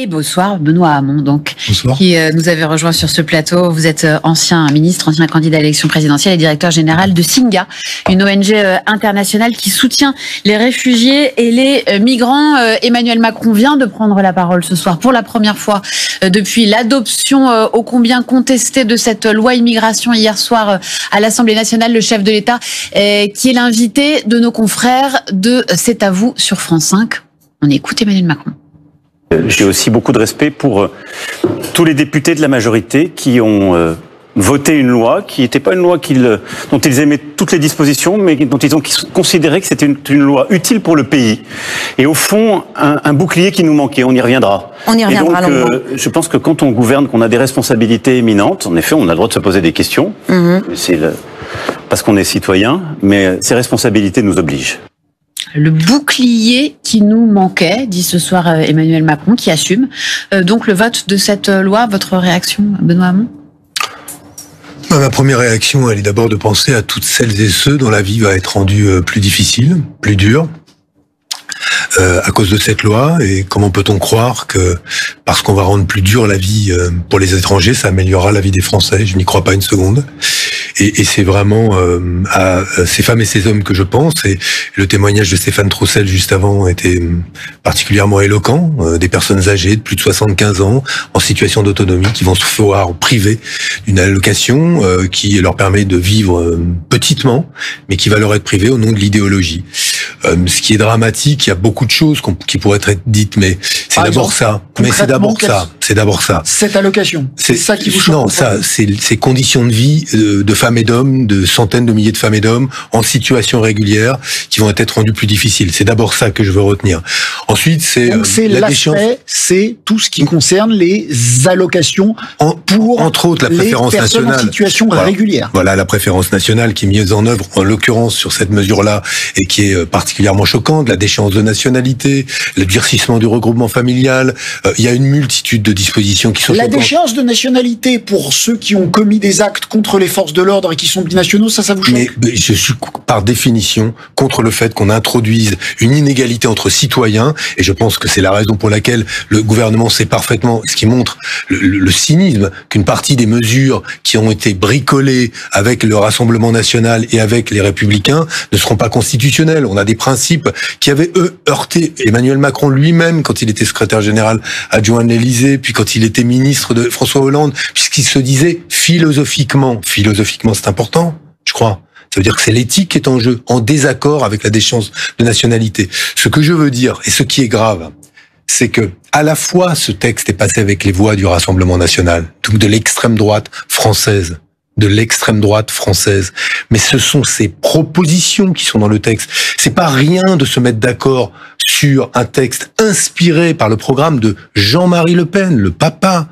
Et bonsoir, Benoît Hamon, donc, bonsoir. Qui nous avait rejoint sur ce plateau. Vous êtes ancien ministre, ancien candidat à l'élection présidentielle et directeur général de Singa, une ONG internationale qui soutient les réfugiés et les migrants. Emmanuel Macron vient de prendre la parole ce soir pour la première fois depuis l'adoption ô combien contestée de cette loi immigration hier soir à l'Assemblée nationale. Le chef de l'État qui est l'invité de nos confrères de C'est à vous sur France 5. On écoute Emmanuel Macron. J'ai aussi beaucoup de respect pour tous les députés de la majorité qui ont voté une loi qui n'était pas une loi dont ils aimaient toutes les dispositions, mais dont ils ont considéré que c'était une loi utile pour le pays. Et au fond, un bouclier qui nous manquait. On y reviendra. On y reviendra. Et donc, je pense que quand on gouverne, qu'on a des responsabilités éminentes, en effet, on a le droit de se poser des questions. Parce qu'on est citoyen, mais ces responsabilités nous obligent. Le bouclier qui nous manquait, dit ce soir Emmanuel Macron, qui assume donc le vote de cette loi. Votre réaction, Benoît Hamon ? Ma première réaction, elle est d'abord de penser à toutes celles et ceux dont la vie va être rendue plus difficile, plus dure, à cause de cette loi. Et comment peut-on croire que parce qu'on va rendre plus dure la vie pour les étrangers, ça améliorera la vie des Français ? Je n'y crois pas une seconde. Et c'est vraiment à ces femmes et ces hommes que je pense. Et le témoignage de Stéphane Troussel juste avant était particulièrement éloquent. Des personnes âgées de plus de 75 ans, en situation d'autonomie, qui vont se voir privées d'une allocation qui leur permet de vivre petitement, mais qui va leur être privée au nom de l'idéologie. Ce qui est dramatique, il y a beaucoup de choses qui pourraient être dites, mais c'est d'abord ça. Mais c'est d'abord ça. C'est d'abord ça. Cette allocation, c'est ça qui vous choque? Non, ça, c'est ces conditions de vie de femmes et d'hommes, de centaines de milliers de femmes et d'hommes en situation régulière, qui vont être rendues plus difficiles. C'est d'abord ça que je veux retenir. Ensuite, c'est l'aspect, c'est tout ce qui concerne les allocations pour entre autres la préférence les personnes nationale en situation régulière. Voilà la préférence nationale qui est mise en œuvre en l'occurrence sur cette mesure-là et qui est particulièrement choquante, la déchéance de nationalité, le durcissement du regroupement familial. Il y a une multitude de dispositions qui sont choquantes. La déchéance de nationalité pour ceux qui ont commis des actes contre les forces de l'ordre et qui sont binationaux, ça vous choque? Mais je suis par définition contre le fait qu'on introduise une inégalité entre citoyens, et je pense que c'est la raison pour laquelle le gouvernement sait parfaitement, ce qui montre le cynisme, qu'une partie des mesures qui ont été bricolées avec le Rassemblement national et avec les Républicains ne seront pas constitutionnelles. On a des principes qui avaient, eux, heurté Emmanuel Macron lui-même quand il était secrétaire général adjoint de l'Élysée, puis quand il était ministre de François Hollande, puisqu'il se disait philosophiquement c'est important, je crois. Ça veut dire que c'est l'éthique qui est en jeu, en désaccord avec la déchéance de nationalité. Ce que je veux dire, et ce qui est grave, c'est que à la fois ce texte est passé avec les voix du Rassemblement national, donc de l'extrême droite française, mais ce sont ces propositions qui sont dans le texte. C'est pas rien de se mettre d'accord sur un texte inspiré par le programme de Jean-Marie Le Pen, le papa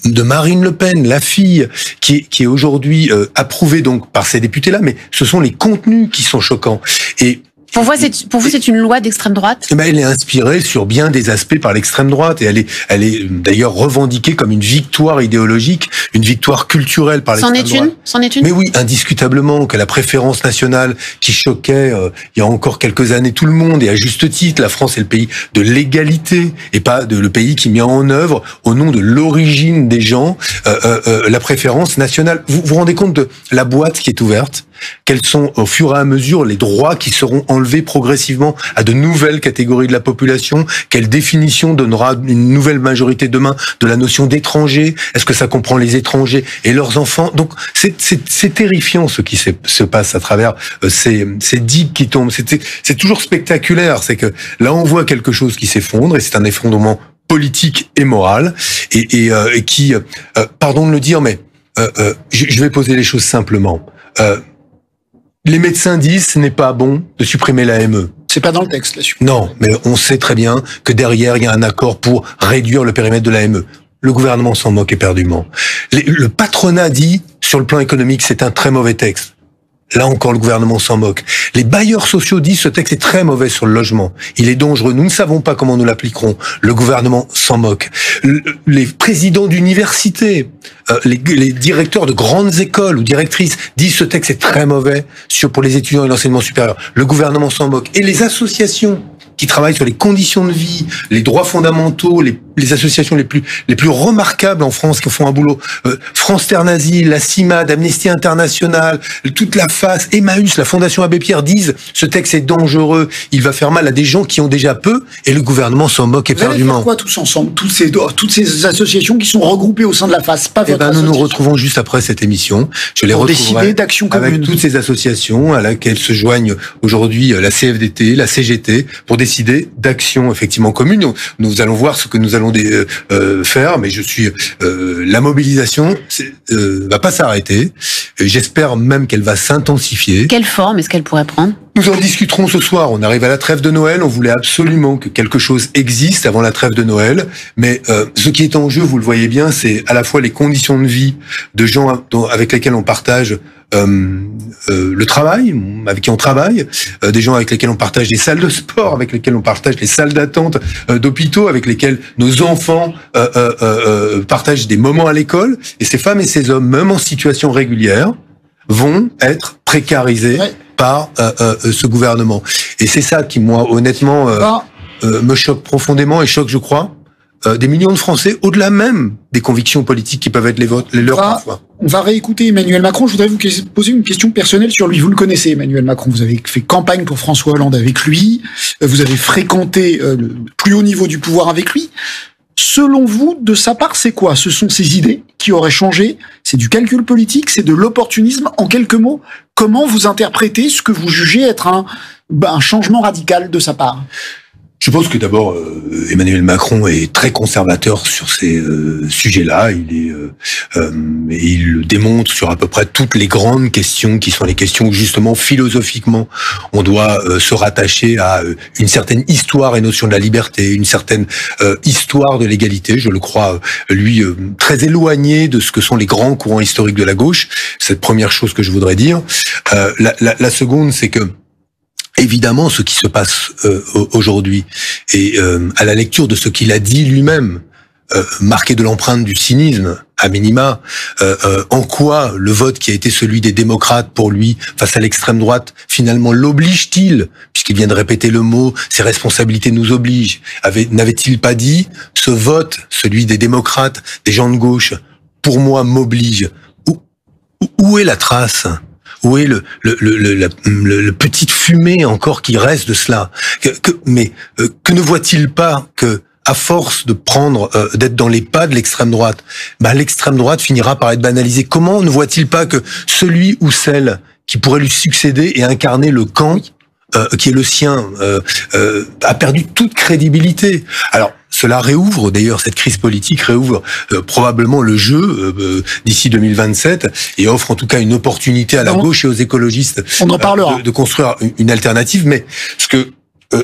de Marine Le Pen, la fille, qui est aujourd'hui approuvé donc par ces députés-là, mais ce sont les contenus qui sont choquants. Et pour vous, c'est une loi d'extrême droite? Elle est inspirée sur bien des aspects par l'extrême droite, et elle est d'ailleurs revendiquée comme une victoire idéologique, une victoire culturelle par l'extrême droite. C'en est une? Mais oui, indiscutablement, que la préférence nationale qui choquait il y a encore quelques années tout le monde, et à juste titre, la France est le pays de l'égalité, et pas le pays qui met en œuvre, au nom de l'origine des gens, la préférence nationale. Vous vous rendez compte de la boîte qui est ouverte? Quels sont au fur et à mesure les droits qui seront enlevés progressivement à de nouvelles catégories de la population? Quelle définition donnera une nouvelle majorité demain de la notion d'étranger? Est-ce que ça comprend les étrangers et leurs enfants? Donc c'est terrifiant ce qui se passe à travers ces digues qui tombent. C'est toujours spectaculaire. C'est que là on voit quelque chose qui s'effondre, et c'est un effondrement politique et moral, et qui, pardon de le dire, mais je vais poser les choses simplement. Les médecins disent ce n'est pas bon de supprimer l'AME. C'est pas dans le texte là-dessus. Non, mais on sait très bien que derrière il y a un accord pour réduire le périmètre de l'AME. Le gouvernement s'en moque éperdument. Le patronat dit sur le plan économique c'est un très mauvais texte. Là encore, le gouvernement s'en moque. Les bailleurs sociaux disent ce texte est très mauvais sur le logement. Il est dangereux. Nous ne savons pas comment nous l'appliquerons. Le gouvernement s'en moque. les présidents d'universités, les directeurs de grandes écoles ou directrices disent ce texte est très mauvais pour les étudiants et l'enseignement supérieur. Le gouvernement s'en moque. Et les associations qui travaillent sur les conditions de vie, les droits fondamentaux, les associations les plus remarquables en France qui font un boulot, France Terre Nazie, la CIMAD, Amnesty International, toute la FAS, Emmaüs, la Fondation Abbé Pierre disent ce texte est dangereux, il va faire mal à des gens qui ont déjà peu, et le gouvernement s'en moque éperdument. Vous allez faire quoi tous ensemble, toutes ces associations qui sont regroupées au sein de la FAS, pas votre nous nous retrouvons juste après cette émission. Je les retrouverai d'action commune avec toutes ces associations à laquelle se joignent aujourd'hui la CFDT, la CGT, pour décider d'actions effectivement communes. Nous allons voir ce que nous allons faire, mais la mobilisation va pas s'arrêter. J'espère même qu'elle va s'intensifier. Quelle forme est-ce qu'elle pourrait prendre ? Nous en discuterons ce soir. On arrive à la trêve de Noël. On voulait absolument que quelque chose existe avant la trêve de Noël. Mais ce qui est en jeu, vous le voyez bien, c'est à la fois les conditions de vie de gens avec lesquels on partage le travail, avec qui on travaille, des gens avec lesquels on partage des salles de sport, avec lesquels on partage les salles d'attente d'hôpitaux, avec lesquels nos enfants partagent des moments à l'école. Et ces femmes et ces hommes, même en situation régulière, vont être précarisés par ce gouvernement. Et c'est ça qui, moi, honnêtement, me choque profondément et choque, je crois, des millions de Français, au-delà même des convictions politiques qui peuvent être les leurs parfois. On va réécouter Emmanuel Macron. Je voudrais vous poser une question personnelle sur lui. Vous le connaissez, Emmanuel Macron. Vous avez fait campagne pour François Hollande avec lui. Vous avez fréquenté le plus haut niveau du pouvoir avec lui. Selon vous, de sa part, c'est quoi ? Ce sont ses idées qui auraient changé ? C'est du calcul politique ? C'est de l'opportunisme ? En quelques mots, comment vous interprétez ce que vous jugez être un changement radical de sa part ? Je pense que d'abord, Emmanuel Macron est très conservateur sur ces sujets-là. Il le démontre sur à peu près toutes les grandes questions qui sont les questions où justement philosophiquement on doit se rattacher à une certaine histoire et notion de la liberté, une certaine histoire de l'égalité. Je le crois, lui, très éloigné de ce que sont les grands courants historiques de la gauche. C'est la première chose que je voudrais dire. La seconde, c'est que évidemment, ce qui se passe aujourd'hui, et à la lecture de ce qu'il a dit lui-même, marqué de l'empreinte du cynisme, à minima, en quoi le vote qui a été celui des démocrates pour lui, face à l'extrême droite, finalement l'oblige-t-il, puisqu'il vient de répéter le mot, ses responsabilités nous obligent, n'avait-il pas dit, ce vote, celui des démocrates, des gens de gauche, pour moi m'oblige. Où est la trace ? Où est le petite fumée encore qui reste de cela? Mais que ne voit-il pas que, à force de d'être dans les pas de l'extrême droite, l'extrême droite finira par être banalisée. Comment ne voit-il pas que celui ou celle qui pourrait lui succéder et incarner le camp qui est le sien a perdu toute crédibilité? Alors, cela réouvre, d'ailleurs, cette crise politique réouvre probablement le jeu d'ici 2027 et offre en tout cas une opportunité à la gauche et aux écologistes de construire une alternative. Mais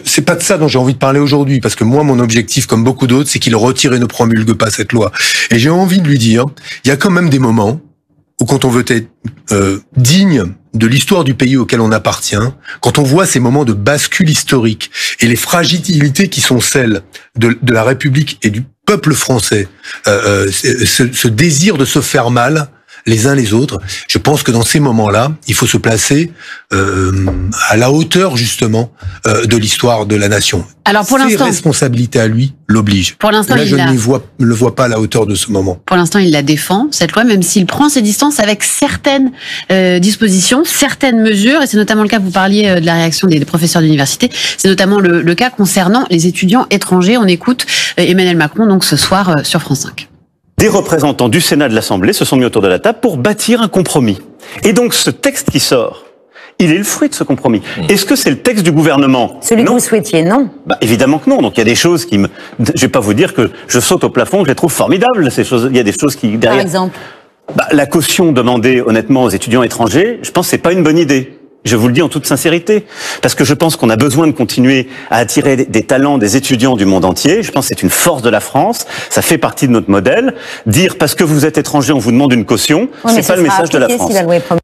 c'est pas de ça dont j'ai envie de parler aujourd'hui, parce que moi, mon objectif, comme beaucoup d'autres, c'est qu'il retire et ne promulgue pas cette loi. Et j'ai envie de lui dire, il y a quand même des moments où, quand on veut être digne de l'histoire du pays auquel on appartient, quand on voit ces moments de bascule historique et les fragilités qui sont celles de la République et du peuple français, ce désir de se faire mal les uns les autres, je pense que dans ces moments-là, il faut se placer à la hauteur justement de l'histoire de la nation. Alors pour l'instant, ses responsabilités à lui l'obligent. Pour l'instant, là, je ne le vois pas à la hauteur de ce moment. Pour l'instant, il la défend, cette loi, même s'il prend ses distances avec certaines dispositions, certaines mesures, et c'est notamment le cas, vous parliez de la réaction des professeurs d'université, c'est notamment le cas concernant les étudiants étrangers. On écoute Emmanuel Macron donc ce soir sur France 5. Des représentants du Sénat, de l'Assemblée se sont mis autour de la table pour bâtir un compromis. Et donc ce texte qui sort, il est le fruit de ce compromis. Est-ce que c'est le texte du gouvernement? Celui que vous souhaitiez, non? Évidemment que non. Donc il y a des choses qui je vais pas vous dire que je saute au plafond, que je les trouve formidables, ces choses. Il y a des choses qui, derrière... Par exemple? La caution demandée honnêtement aux étudiants étrangers, je pense que c'est pas une bonne idée. Je vous le dis en toute sincérité, parce que je pense qu'on a besoin de continuer à attirer des talents, des étudiants du monde entier. Je pense que c'est une force de la France, ça fait partie de notre modèle. Dire parce que vous êtes étranger, on vous demande une caution, c'est pas le message de la France. Si la loi est promulguée.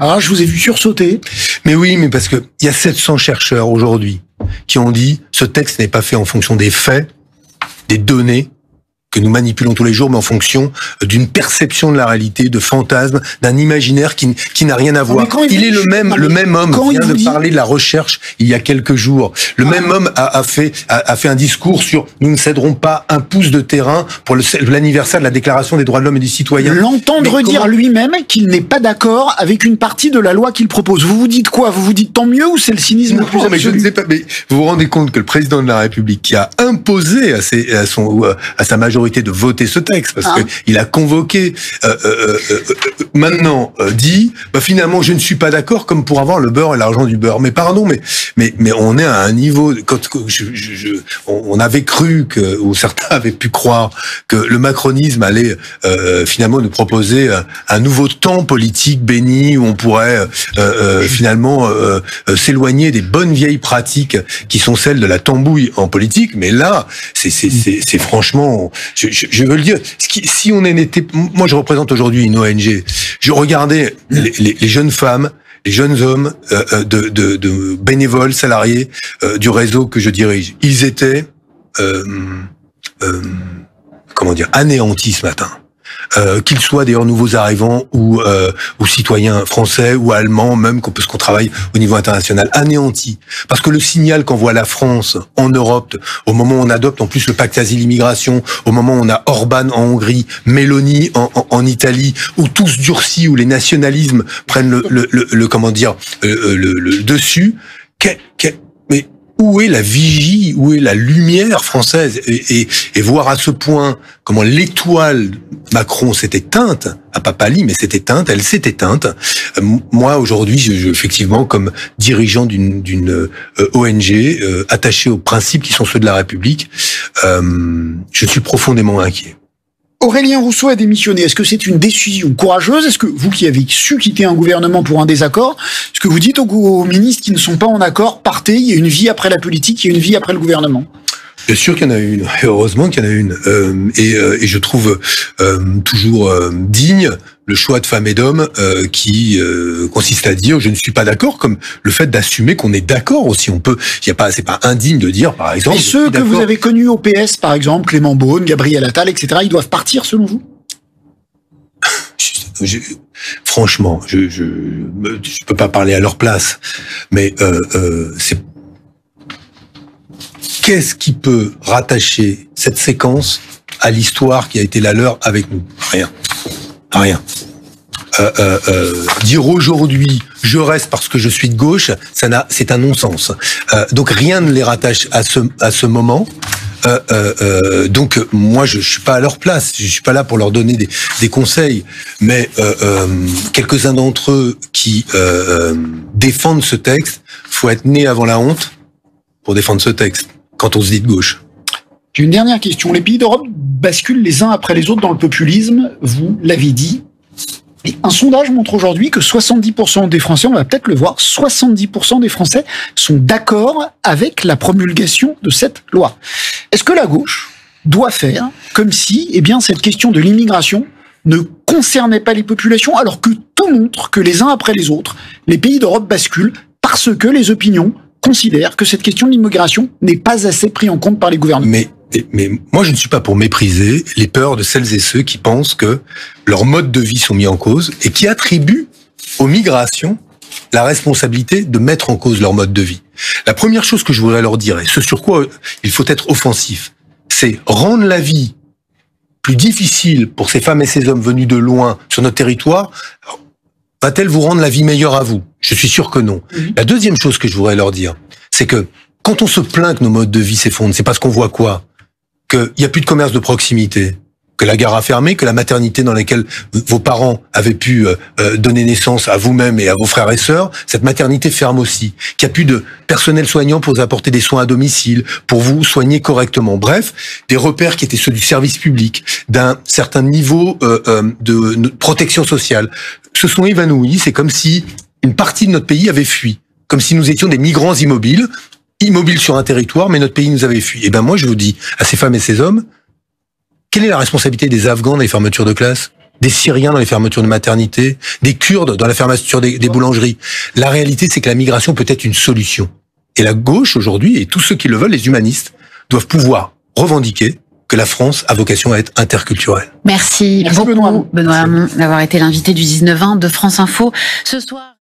Ah, je vous ai vu sursauter. Mais oui, mais parce que il y a 700 chercheurs aujourd'hui qui ont dit ce texte n'est pas fait en fonction des faits, des données que nous manipulons tous les jours, mais en fonction d'une perception de la réalité, de fantasmes, d'un imaginaire qui n'a rien à voir. Il est le même homme vient de parler de la recherche il y a quelques jours. Le même homme a fait un discours sur nous ne céderons pas un pouce de terrain pour l'anniversaire de la Déclaration des droits de l'homme et du citoyen. L'entendre dire lui-même qu'il n'est pas d'accord avec une partie de la loi qu'il propose. Vous vous dites quoi? Vous vous dites tant mieux ou c'est le cynisme le plus absolu? Mais je ne sais pas. Mais vous vous rendez compte que le président de la République qui a imposé à sa majorité de voter ce texte parce que il a convoqué maintenant dit finalement je ne suis pas d'accord comme pour avoir le beurre et l'argent du beurre. Mais pardon, mais on est à un niveau on avait cru ou certains avaient pu croire que le macronisme allait finalement nous proposer un nouveau temps politique béni où on pourrait finalement s'éloigner des bonnes vieilles pratiques qui sont celles de la tambouille en politique. Mais là c'est franchement je veux le dire, si on était, moi je représente aujourd'hui une ONG, je regardais les jeunes femmes, les jeunes hommes de bénévoles salariés du réseau que je dirige, ils étaient anéantis ce matin. Qu'ils soient d'ailleurs nouveaux arrivants ou citoyens français ou allemands, même parce qu'on travaille au niveau international, anéantis. Parce que le signal qu'envoie la France en Europe, au moment où on adopte en plus le pacte asile-immigration, au moment où on a Orban en Hongrie, Meloni en Italie, où tout se durcit, où les nationalismes prennent le dessus, mais où est la vigie, où est la lumière française et voir à ce point comment l'étoile Macron s'est éteinte, à pas pâli, mais s'est éteinte, elle s'est éteinte. Moi, aujourd'hui, effectivement, comme dirigeant d'une ONG attachée aux principes qui sont ceux de la République, je suis profondément inquiet. Aurélien Rousseau a démissionné. Est-ce que c'est une décision courageuse? Est-ce que vous qui avez su quitter un gouvernement pour un désaccord, est-ce que vous dites aux ministres qui ne sont pas en accord, partez, il y a une vie après la politique, il y a une vie après le gouvernement? Bien sûr qu'il y en a une, et heureusement qu'il y en a une. Et je trouve toujours digne le choix de femmes et d'hommes qui consiste à dire je ne suis pas d'accord, comme le fait d'assumer qu'on est d'accord aussi. C'est pas indigne de dire par exemple. Et ceux que vous avez connus au PS, par exemple, Clément Beaune, Gabriel Attal, etc., ils doivent partir selon vous? Franchement, je peux pas parler à leur place, mais c'est qu'est-ce qui peut rattacher cette séquence à l'histoire qui a été la leur avec nous? Rien. Dire aujourd'hui je reste parce que je suis de gauche, c'est un non-sens. Donc rien ne les rattache à ce moment. Donc moi je suis pas à leur place, je suis pas là pour leur donner des conseils, mais quelques-uns d'entre eux qui défendent ce texte, faut être né avant la honte pour défendre ce texte quand on se dit de gauche. J'ai une dernière question. Les pays d'Europe basculent les uns après les autres dans le populisme, vous l'avez dit. Et un sondage montre aujourd'hui que 70% des Français, on va peut-être le voir, 70% des Français sont d'accord avec la promulgation de cette loi. Est-ce que la gauche doit faire comme si, cette question de l'immigration ne concernait pas les populations, alors que tout montre que les uns après les autres, les pays d'Europe basculent parce que les opinions considèrent que cette question de l'immigration n'est pas assez prise en compte par les gouvernements? Mais moi, je ne suis pas pour mépriser les peurs de celles et ceux qui pensent que leurs modes de vie sont mis en cause et qui attribuent aux migrations la responsabilité de mettre en cause leur mode de vie. La première chose que je voudrais leur dire, et ce sur quoi il faut être offensif, c'est rendre la vie plus difficile pour ces femmes et ces hommes venus de loin sur notre territoire. Va-t-elle vous rendre la vie meilleure à vous? Je suis sûr que non. La deuxième chose que je voudrais leur dire, c'est que quand on se plaint que nos modes de vie s'effondrent, c'est parce qu'on voit quoi? Qu'il n'y a plus de commerce de proximité, que la gare a fermé, que la maternité dans laquelle vos parents avaient pu donner naissance à vous-même et à vos frères et sœurs, cette maternité ferme aussi, qu'il n'y a plus de personnel soignant pour vous apporter des soins à domicile, pour vous soigner correctement. Bref, des repères qui étaient ceux du service public, d'un certain niveau de protection sociale, se sont évanouis. C'est comme si une partie de notre pays avait fui, comme si nous étions des migrants immobiles sur un territoire, mais notre pays nous avait fui. Et ben moi, je vous dis, à ces femmes et ces hommes, quelle est la responsabilité des Afghans dans les fermetures de classes, des Syriens dans les fermetures de maternité, des Kurdes dans la fermeture des boulangeries? La réalité, c'est que la migration peut être une solution. Et la gauche, aujourd'hui, et tous ceux qui le veulent, les humanistes, doivent pouvoir revendiquer que la France a vocation à être interculturelle. Merci beaucoup, Benoît Hamon, d'avoir été l'invité du 19-20 de France Info ce soir.